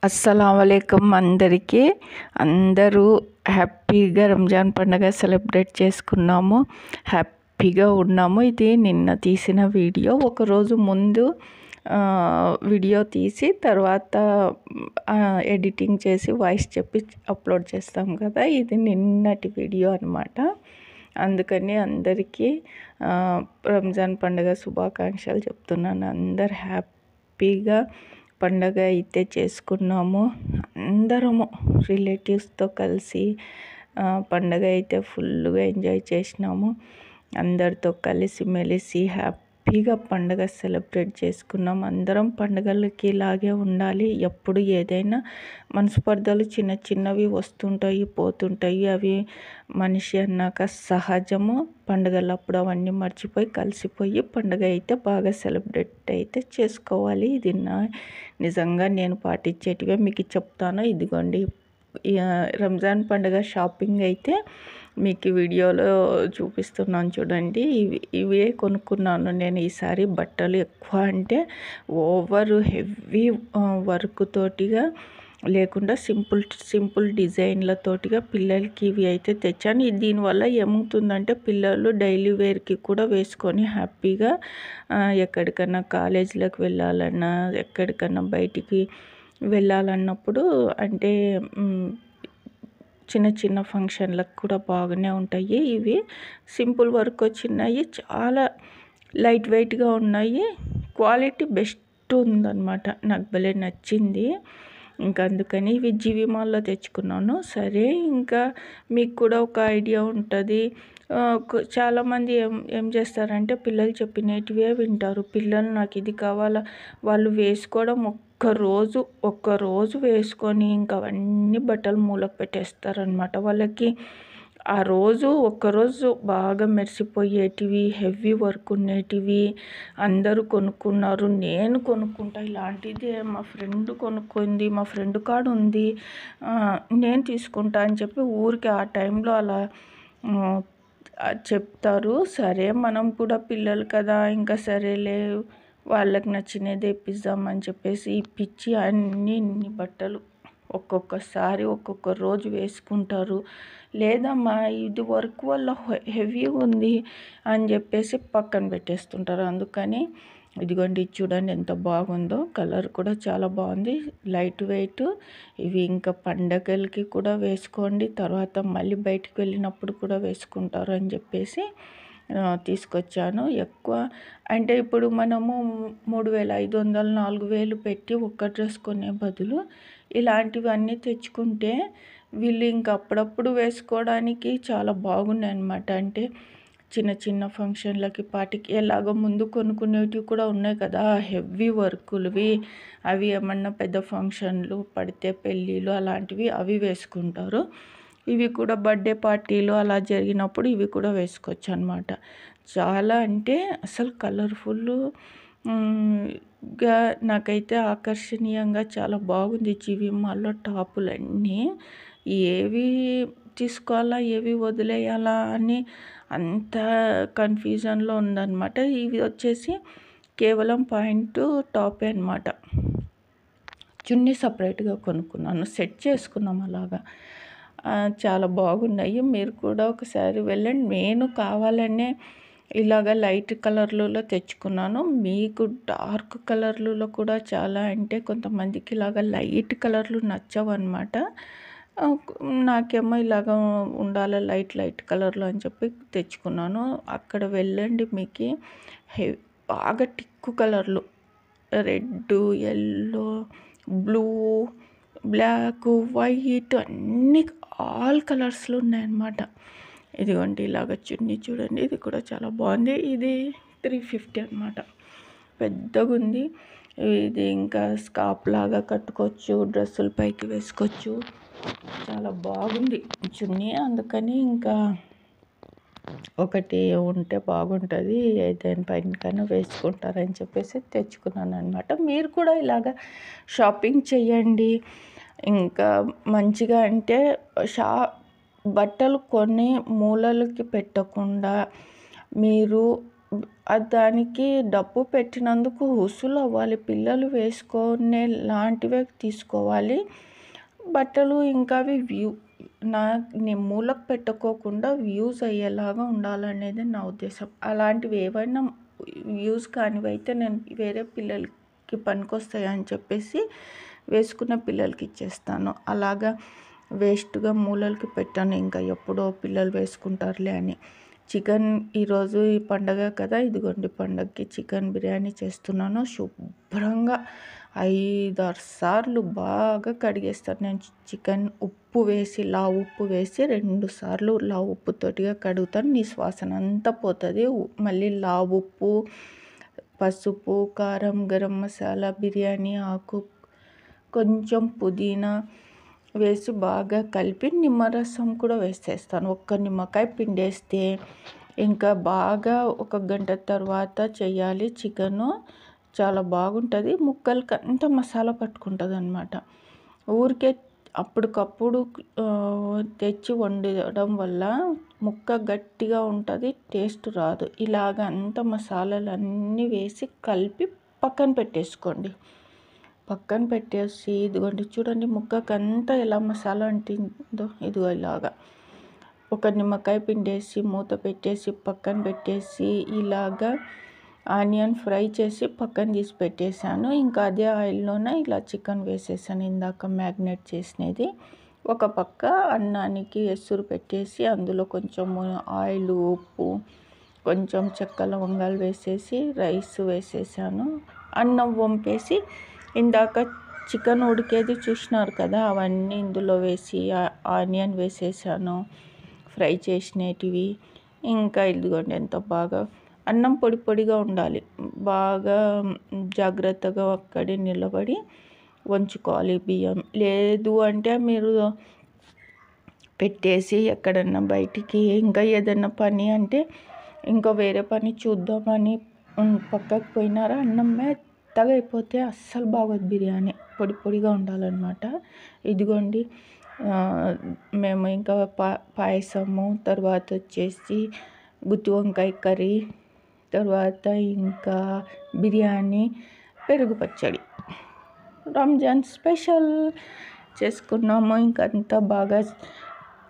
అస్సలాముఅలైకుం అందరికీ. అందరూ హ్యాపీగా రంజాన్ పండుగ సెలబ్రేట్ చేసుకున్నాము, హ్యాపీగా ఉన్నాము. ఇది నిన్న తీసిన వీడియో. ఒకరోజు ముందు వీడియో తీసి తర్వాత ఎడిటింగ్ చేసి వాయిస్ చెప్పి అప్లోడ్ చేస్తాం కదా, ఇది నిన్నటి వీడియో అన్నమాట. అందుకని అందరికీ రంజాన్ పండుగ శుభాకాంక్షలు చెప్తున్నాను. అందరు హ్యాపీగా పండగ అయితే చేసుకున్నాము. అందరము రిలేటివ్స్తో కలిసి పండగ అయితే ఫుల్గా ఎంజాయ్ చేసినాము. అందరితో కలిసి మెలిసి హ్యాపీగా పండగ సెలబ్రేట్ చేసుకున్నాం. అందరం పండుగలకి ఇలాగే ఉండాలి. ఎప్పుడు ఏదైనా మనస్పర్ధలు చిన్న చిన్నవి వస్తుంటాయి, పోతుంటాయి. అవి మనిషి అన్నాక సహజము. పండుగలప్పుడు అవన్నీ మర్చిపోయి కలిసిపోయి పండుగ అయితే బాగా సెలబ్రేట్ అయితే చేసుకోవాలి. ఇది నిజంగా నేను పాటించేటివే మీకు చెప్తాను. ఇదిగోండి, రంజాన్ పండుగ షాపింగ్ అయితే మీకు వీడియోలో చూపిస్తున్నాను చూడండి. ఇవే కొనుక్కున్నాను నేను ఈసారి. బట్టలు ఎక్కువ అంటే ఓవర్ హెవీ వర్క్ తోటిగా లేకుండా సింపుల్ డిజైన్లతోటిగా పిల్లలకి ఇవి అయితే తెచ్చాను. దీనివల్ల ఏమవుతుందంటే పిల్లలు డైలీ వేర్కి కూడా వేసుకొని హ్యాపీగా ఎక్కడికన్నా కాలేజీలకు వెళ్ళాలన్నా, ఎక్కడికన్నా బయటికి వెళ్ళాలన్నప్పుడు, అంటే చిన్న చిన్న ఫంక్షన్లకు కూడా బాగానే ఉంటాయి. ఇవి సింపుల్ వర్క్ వచ్చినాయి, చాలా లైట్ వెయిట్గా ఉన్నాయి, క్వాలిటీ బెస్ట్ ఉందన్నమాట. నాకు భలే నచ్చింది. ఇంకా అందుకని ఇవి జీవి మాల్లో తెచ్చుకున్నాను. సరే, ఇంకా మీకు కూడా ఒక ఐడియా ఉంటుంది. చాలామంది ఏం చేస్తారంటే పిల్లలు చెప్పినటివే వింటారు. పిల్లలు నాకు ఇది కావాలా, వాళ్ళు వేసుకోవడం ఒక్కరోజు వేసుకొని ఇంకా అవన్నీ బట్టలు మూలకు పెట్టేస్తారనమాట. వాళ్ళకి ఆ రోజు ఒక్కరోజు బాగా మెరిసిపోయేటివి, హెవీ వర్క్ ఉండేటివి అందరూ కొనుక్కున్నారు. నేను కొనుక్కుంటా ఇలాంటిదే, మా ఫ్రెండ్ కొనుక్కుంది, మా ఫ్రెండ్ కాడ ఉంది, నేను తీసుకుంటా అని చెప్పి ఊరికి ఆ టైంలో అలా చెప్తారు. సరే, మనం కూడా పిల్లలు కదా, ఇంకా సరేలే వాళ్ళకి నచ్చినది ఇప్పిద్దామని చెప్పేసి ఇప్పించి ఇన్ని బట్టలు ఒక్కొక్కసారి ఒక్కొక్క రోజు వేసుకుంటారు. లేదమ్మా ఇది వర్క్ వల్ల హెవీగా ఉంది అని చెప్పేసి పక్కన పెట్టేస్తుంటారు. అందుకని ఇదిగోండి, చూడండి ఎంత బాగుందో. కలర్ కూడా చాలా బాగుంది, లైట్ వెయిట్. ఇవి ఇంకా పండగలకి కూడా వేసుకోండి, తర్వాత మళ్ళీ బయటికి వెళ్ళినప్పుడు కూడా వేసుకుంటారు అని చెప్పేసి తీసుకొచ్చాను. ఎక్కువ అంటే ఇప్పుడు మనము 3500 4000 పెట్టి ఒక్క డ్రెస్ కొనే బదులు ఇలాంటివన్నీ తెచ్చుకుంటే వీళ్ళు ఇంకా అప్పుడప్పుడు వేసుకోవడానికి చాలా బాగున్నాయి అన్నమాట. అంటే చిన్న చిన్న ఫంక్షన్లకి, పార్టీకి ఎలాగో ముందు కొనుక్కునేటివి కూడా ఉన్నాయి కదా హెవీ వర్కులువి. అవి ఏమన్నా పెద్ద ఫంక్షన్లు పడితే, పెళ్ళిళ్ళు అలాంటివి అవి వేసుకుంటారు. ఇవి కూడా బర్త్డే పార్టీలు అలా జరిగినప్పుడు ఇవి కూడా వేసుకోవచ్చు అన్నమాట. చాలా అంటే అసలు కలర్ఫుల్గా నాకైతే ఆకర్షణీయంగా చాలా బాగుంది. జీవి మాల్లో టాపులన్నీ ఏవి తీసుకోవాలా, ఏవి వదిలేయాలా అని అంత కన్ఫ్యూజన్లో ఉందన్నమాట. ఇవి వచ్చేసి కేవలం పాయింట్ టాపే అన్నమాట. చున్నీ సపరేట్గా కొనుక్కున్నాను, సెట్ చేసుకున్నాం అలాగా. చాలా బాగున్నాయి. మీరు కూడా ఒకసారి వెళ్ళండి. నేను కావాలనే ఇలాగ లైట్ కలర్లలో తెచ్చుకున్నాను. మీకు డార్క్ కలర్లలో కూడా చాలా, అంటే కొంతమందికి ఇలాగ లైట్ కలర్లు నచ్చవు అన్నమాట. నాకేమో ఇలాగ ఉండాలి లైట్ కలర్లో అని చెప్పి తెచ్చుకున్నాను. అక్కడ వెళ్ళండి, మీకు బాగా టిక్కు కలర్లు, red, yellow, blue, black, white అన్నీ ఆల్ కలర్స్లో ఉన్నాయన్నమాట. ఇదిగోండి, ఇలాగ చున్నీ చూడండి, ఇది కూడా చాలా బాగుంది. ఇది 350 అన్నమాట, పెద్దగా ఉంది. ఇది ఇంకా స్కార్ఫ్ లాగా కట్టుకోవచ్చు, డ్రెస్సుల పైకి వేసుకోవచ్చు. చాలా బాగుంది చున్నీ. అందుకని ఇంకా ఒకటి ఉంటే బాగుంటుంది, ఏదైనా పైన వేసుకుంటారని చెప్పేసి తెచ్చుకున్నాను అనమాట. మీరు కూడా ఇలాగ షాపింగ్ చేయండి. ఇంకా మంచిగా, అంటే బట్టలు కొన్ని మూలలకి పెట్టకుండా మీరు దానికి డబ్బు పెట్టినందుకు వసూలు అవ్వాలి. పిల్లలు వేసుకునే లాంటివే తీసుకోవాలి బట్టలు. ఇంకా అవి నేను మూలకు పెట్టుకోకుండా యూజ్ అయ్యేలాగా ఉండాలనేది నా ఉద్దేశం. అలాంటివి ఏవైనా యూజ్ కానివైతే నేను వేరే పిల్లలకి పనికొస్తాయని చెప్పేసి వేసుకున్న పిల్లలకి ఇచ్చేస్తాను. అలాగా వేస్ట్గా మూలలకి పెట్టాను, ఇంకా ఎప్పుడో పిల్లలు వేసుకుంటారులే అని. చికెన్ ఈరోజు ఈ పండగ కదా, ఇదిగోండి పండగకి చికెన్ బిర్యానీ చేస్తున్నాను. శుభ్రంగా 5-6 సార్లు బాగా కడిగేస్తాను నేను చికెన్. ఉప్పు వేసి ఉప్పు వేసి 2 సార్లు ఉప్పుతోటిగా కడుగుతాను. నీ శ్వాసన అంతా పోతుంది. మళ్ళీ ఉప్పు, పసుపు, కారం, గరం మసాలా, బిర్యానీ ఆకు, కొంచెం పుదీనా వేసి బాగా కలిపి నిమ్మరసం కూడా వేసేస్తాను. ఒక్క నిమ్మకాయ పిండేస్తే ఇంకా బాగా 1 గంట తర్వాత చేయాలి చికెను. చాలా బాగుంటుంది. ముక్కలకి అంతా మసాలా పట్టుకుంటుంది అన్నమాట. ఊరికే అప్పటికప్పుడు తెచ్చి వండడం వల్ల ముక్క గట్టిగా ఉంటుంది, టేస్ట్ రాదు. ఇలాగ అంత మసాలాలు అన్నీ వేసి కలిపి పక్కన పెట్టేసుకోండి. పక్కన పెట్టేసి ఇదిగోండి చూడండి ముక్కకు అంతా ఎలా మసాలా అంటిందో. ఇదిగో ఇలాగా 1 నిమ్మకాయ పిండేసి మూత పెట్టేసి పక్కన పెట్టేసి ఇలాగా ఆనియన్ ఫ్రై చేసి పక్కన తీసి పెట్టేశాను. ఇంకా అదే ఆయిల్లోనే ఇలా చికెన్ వేసేసాను, ఇందాక మ్యాగ్నేట్ చేసినది. ఒక పక్క అన్నానికి ఎసురు పెట్టేసి అందులో కొంచెం ఆయిల్, ఉప్పు, కొంచెం చెక్క లవంగాలు వేసేసి రైస్ వేసేసాను. అన్నం వంపేసి ఇందాక చికెన్ ఉడికేది చూసినారు కదా, అవన్నీ ఇందులో వేసి ఆనియన్ వేసేసాను, ఫ్రై చేసినవి. ఇంకా ఇదిగోండి ఎంత బాగా అన్నం పొడి పొడిగా ఉండాలి. బాగా జాగ్రత్తగా అక్కడే నిలబడి వంచుకోవాలి బియ్యం. లేదు అంటే మీరు పెట్టేసి ఎక్కడన్నా బయటికి ఇంకా ఏదైనా పని అంటే ఇంకా వేరే పని చూద్దామని పక్కకు పోయినారా, అన్నం మెత్తగా అయిపోతే అస్సలు బాగోదు. బిర్యానీ పొడి పొడిగా ఉండాలన్నమాట. ఇదిగోండి మేము ఇంకా పాయసము, తర్వాత వచ్చేసి గుత్తి వంకాయ కర్రీ, తర్వాత ఇంకా బిర్యానీ, పెరుగు పచ్చడి రంజాన్ స్పెషల్ చేసుకున్నాము. ఇంకంతా బాగా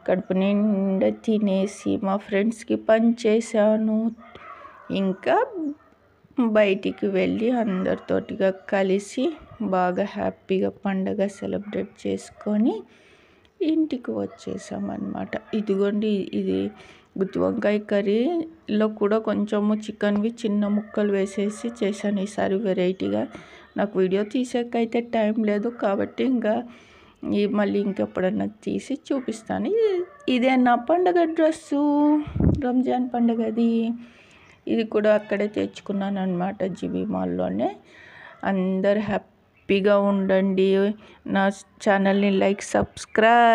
కడుపు నిండా తినేసి మా ఫ్రెండ్స్కి పంచేసాను. ఇంకా బయటికి వెళ్ళి అందరితోటిగా కలిసి బాగా హ్యాపీగా పండగ సెలబ్రేట్ చేసుకొని ఇంటికి వచ్చేసామన్నమాట. ఇదిగోండి ఇది గుత్తి వంకాయ కర్రీలో కూడా కొంచెము చికెన్వి చిన్న ముక్కలు వేసేసి చేశాను ఈసారి వెరైటీగా. నాకు వీడియో తీసేకైతే టైం లేదు కాబట్టి ఇంకా మళ్ళీ ఇంకెప్పుడన్నా తీసి చూపిస్తాను. ఇదే నా పండగ డ్రెస్సు, రంజాన్ పండగది. ఇది కూడా అక్కడే తెచ్చుకున్నాను అనమాట, జీబీ మాల్లోనే. అందరు హ్యాపీగా ఉండండి. నా ఛానల్ని లైక్, సబ్స్క్రైబ్.